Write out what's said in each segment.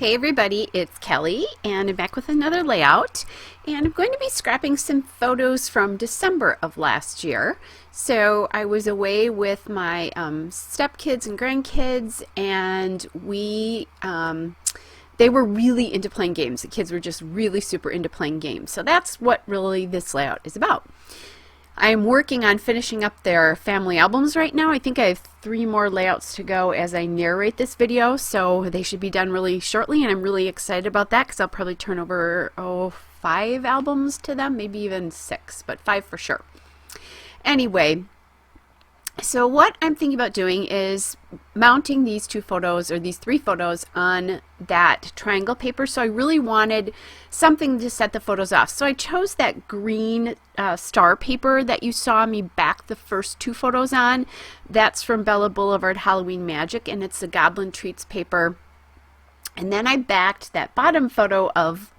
Hey everybody, it's Kelly and I'm back with another layout, and I'm going to be scrapping some photos from December of last year. So I was away with my stepkids and grandkids, and they were really into playing games. The kids were just really super into playing games. So that's what really this layout is about. I'm working on finishing up their family albums right now. I think I have 3 more layouts to go as I narrate this video, so they should be done really shortly, and I'm really excited about that because I'll probably turn over 5 albums to them, maybe even 6, but 5 for sure. Anyway, so what I'm thinking about doing is mounting these 2 photos, or these 3 photos, on that triangle paper. So I really wanted something to set the photos off. So I chose that green star paper that you saw me back the first 2 photos on. That's from Bella Boulevard Halloween Magic, and it's the Goblin Treats paper. And then I backed that bottom photo of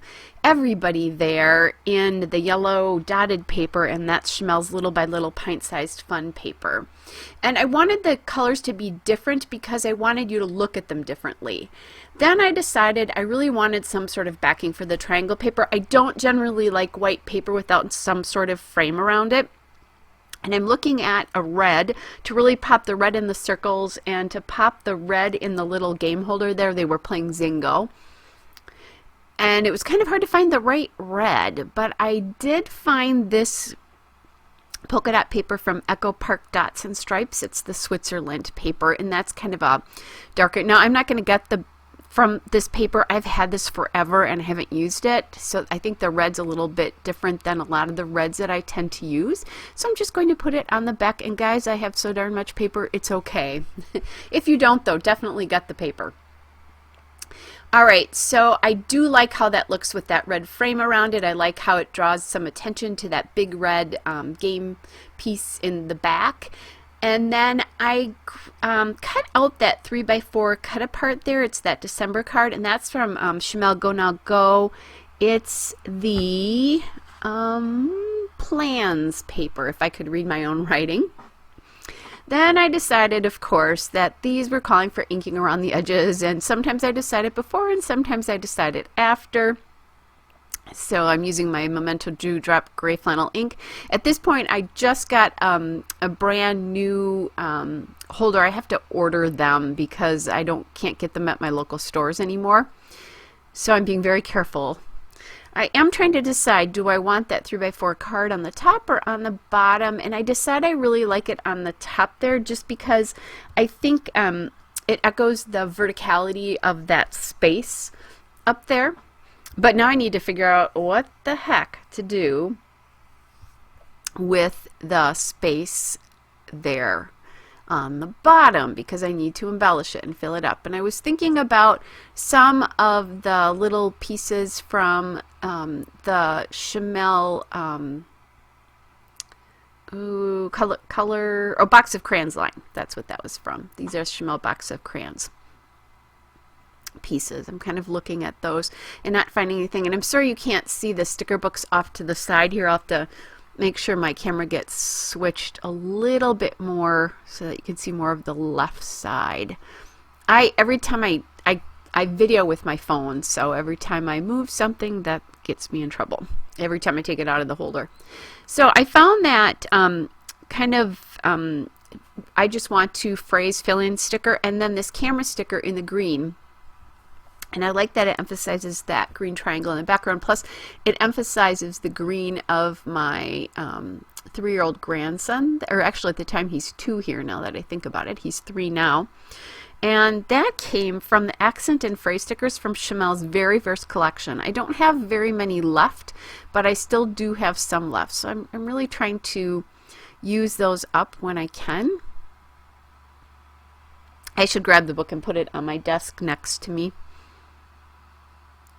everybody there in the yellow dotted paper, and that's Schmel's Little by Little pint-sized fun paper. And I wanted the colors to be different because I wanted you to look at them differently. Then I decided I really wanted some sort of backing for the triangle paper. I don't generally like white paper without some sort of frame around it. And I'm looking at a red to really pop the red in the circles and to pop the red in the little game holder there. They were playing Zingo. And it was kind of hard to find the right red, but I did find this polka dot paper from Echo Park Dots and Stripes. It's the Switzerland paper, and that's kind of a darker. Now, I'm not going to get from this paper. I've had this forever and I haven't used it, so I think the red's a little bit different than a lot of the reds that I tend to use. So I'm just going to put it on the back, and guys, I have so darn much paper, it's okay. If you don't, though, definitely get the paper. Alright, so I do like how that looks with that red frame around it. I like how it draws some attention to that big red game piece in the back. And then I cut out that 3x4 cut apart there. It's that December card, and that's from Schmel Go Now Go. It's the plans paper, if I could read my own writing. Then I decided, of course, that these were calling for inking around the edges, and sometimes I decided before and sometimes I decided after. So I'm using my Memento Dewdrop gray flannel ink. At this point, I just got a brand new holder. I have to order them because I can't get them at my local stores anymore. So I'm being very careful. I am trying to decide, do I want that 3x4 card on the top or on the bottom? And I decide I really like it on the top there, just because I think it echoes the verticality of that space up there. But now I need to figure out what the heck to do with the space there on the bottom, because I need to embellish it and fill it up. And I was thinking about some of the little pieces from the Schmel Box of Crayons line. That's what that was from. These are Schmel Box of Crayons pieces. I'm kind of looking at those and not finding anything. And I'm sorry you can't see the sticker books off to the side here. I'll have to make sure my camera gets switched a little bit more so that you can see more of the left side. Every time I video with my phone, so every time I move something, that gets me in trouble. Every time I take it out of the holder. So I found that I just want to phrase fill-in sticker, and then this camera sticker in the green. And I like that it emphasizes that green triangle in the background. Plus, it emphasizes the green of my 3-year-old grandson. Or actually, at the time, he's 2 here now that I think about it. He's 3 now. And that came from the accent and phrase stickers from Schmel's very first collection. I don't have very many left, but I still do have some left. So I'm really trying to use those up when I can. I should grab the book and put it on my desk next to me,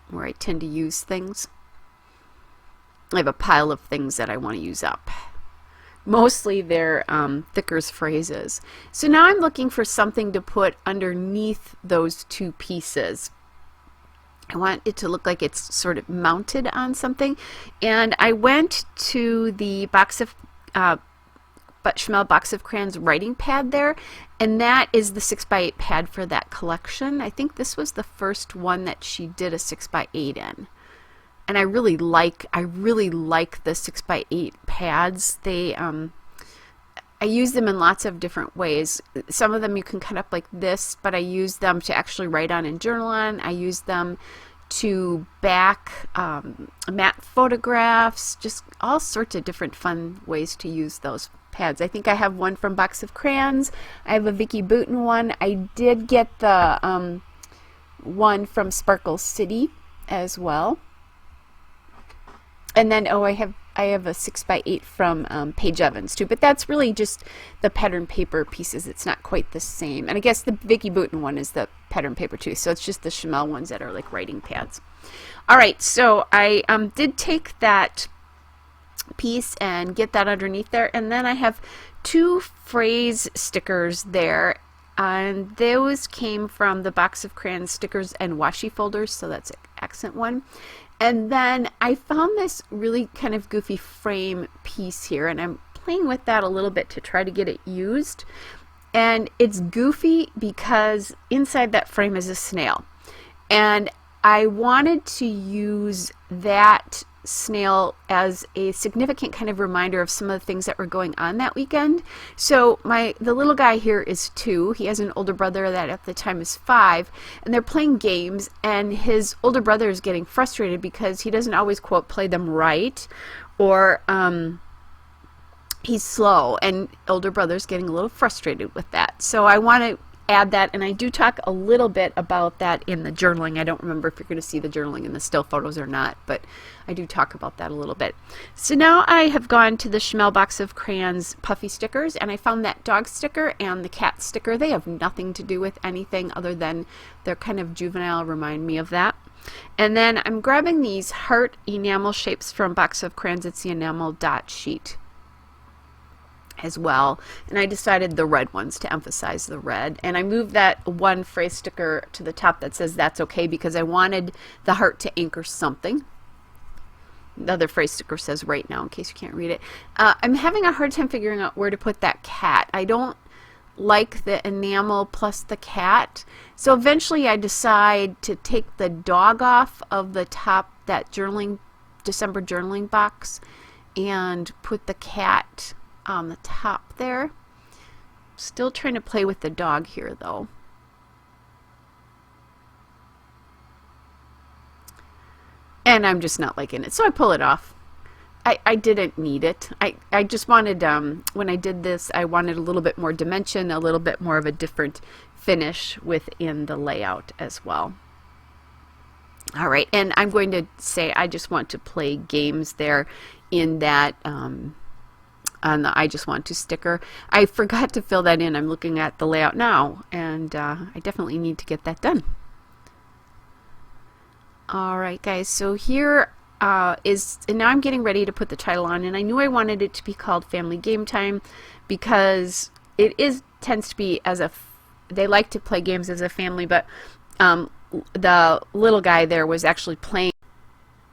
where I tend to use things. I have a pile of things that I want to use up. Mostly they're Thicker's phrases. So now I'm looking for something to put underneath those 2 pieces. I want it to look like it's sort of mounted on something. And I went to the Box of Schmel Box of Crayons writing pad there, and that is the 6x8 pad for that collection. I think this was the first one that she did a 6x8 in. And I really like the 6x8 pads. I use them in lots of different ways. Some of them you can cut up like this, but I use them to actually write on and journal on. I use them to back matte photographs, just all sorts of different fun ways to use those pads. I think I have one from Box of Crayons. I have a Vicki Boutin one. I did get the one from Sparkle City as well. And then, I have a 6x8 from Paige Evans too, but that's really just the pattern paper pieces. It's not quite the same. And I guess the Vicki Boutin one is the pattern paper too, so it's just the Schmel ones that are like writing pads. All right, so I did take that piece and get that underneath there, and then I have 2 phrase stickers there, and those came from the Box of Crayons stickers and washi folders, so that's an accent one. And then I found this really kind of goofy frame piece here, and I'm playing with that a little bit to try to get it used. And it's goofy because inside that frame is a snail. And I wanted to use that snail as a significant kind of reminder of some of the things that were going on that weekend. So the little guy here is 2. He has an older brother that at the time is 5, and they're playing games, and his older brother is getting frustrated because he doesn't always, quote, play them right, or he's slow, and older brother's getting a little frustrated with that. So I want to add that, and I do talk a little bit about that in the journaling. I don't remember if you're going to see the journaling in the still photos or not, but I do talk about that a little bit. So now I have gone to the Schmel Box of Crayons puffy stickers, and I found that dog sticker and the cat sticker. They have nothing to do with anything other than they're kind of juvenile, remind me of that. And then I'm grabbing these heart enamel shapes from Box of Crayons. It's the enamel dot sheet as well, and I decided the red ones to emphasize the red, and I moved that one phrase sticker to the top that says that's okay because I wanted the heart to anchor something. The other phrase sticker says right now, in case you can't read it. I'm having a hard time figuring out where to put that cat. I don't like the enamel plus the cat, so eventually I decide to take the dog off of the top, that December journaling box, and put the cat on the top there. Still trying to play with the dog here though. And I'm just not liking it, so I pull it off. I didn't need it. I just wanted, when I did this, I wanted a little bit more dimension, a little bit more of a different finish within the layout as well. All right, and I'm going to say I just want to play games there in that on the I just want to sticker. I forgot to fill that in. I'm looking at the layout now, and I definitely need to get that done. Alright guys, so here and now I'm getting ready to put the title on, and I knew I wanted it to be called Family Game Time because it tends to be they like to play games as a family, but the little guy there was actually playing.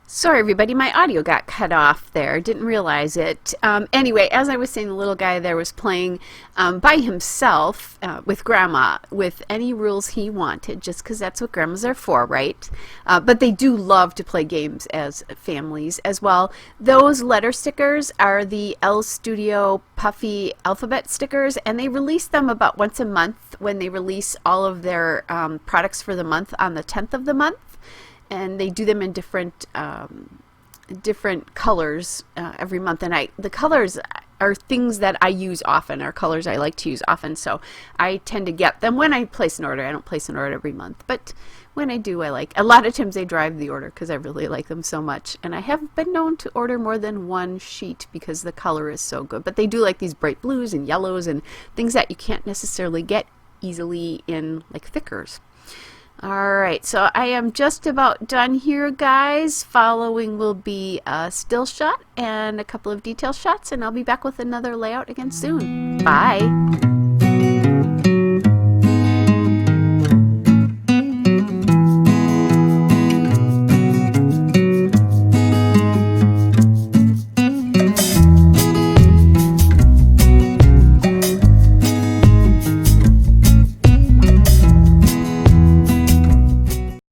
Sorry everybody, my audio got cut off there. Didn't realize it. Anyway, as I was saying, the little guy there was playing by himself with Grandma with any rules he wanted, just because that's what grandmas are for, right? But they do love to play games as families as well. Those letter stickers are the L Studio Puffy alphabet stickers, and they release them about once a month when they release all of their products for the month on the 10th of the month. And they do them in different colors every month, and the colors are things that I use often, are colors I like to use often, so I tend to get them when I place an order. I don't place an order every month, but when I do, a lot of times they drive the order because I really like them so much, and I have been known to order more than one sheet because the color is so good. But they do like these bright blues and yellows and things that you can't necessarily get easily in like thickers. Alright, so I am just about done here, guys. Following will be a still shot and a couple of detail shots, and I'll be back with another layout again soon. Bye!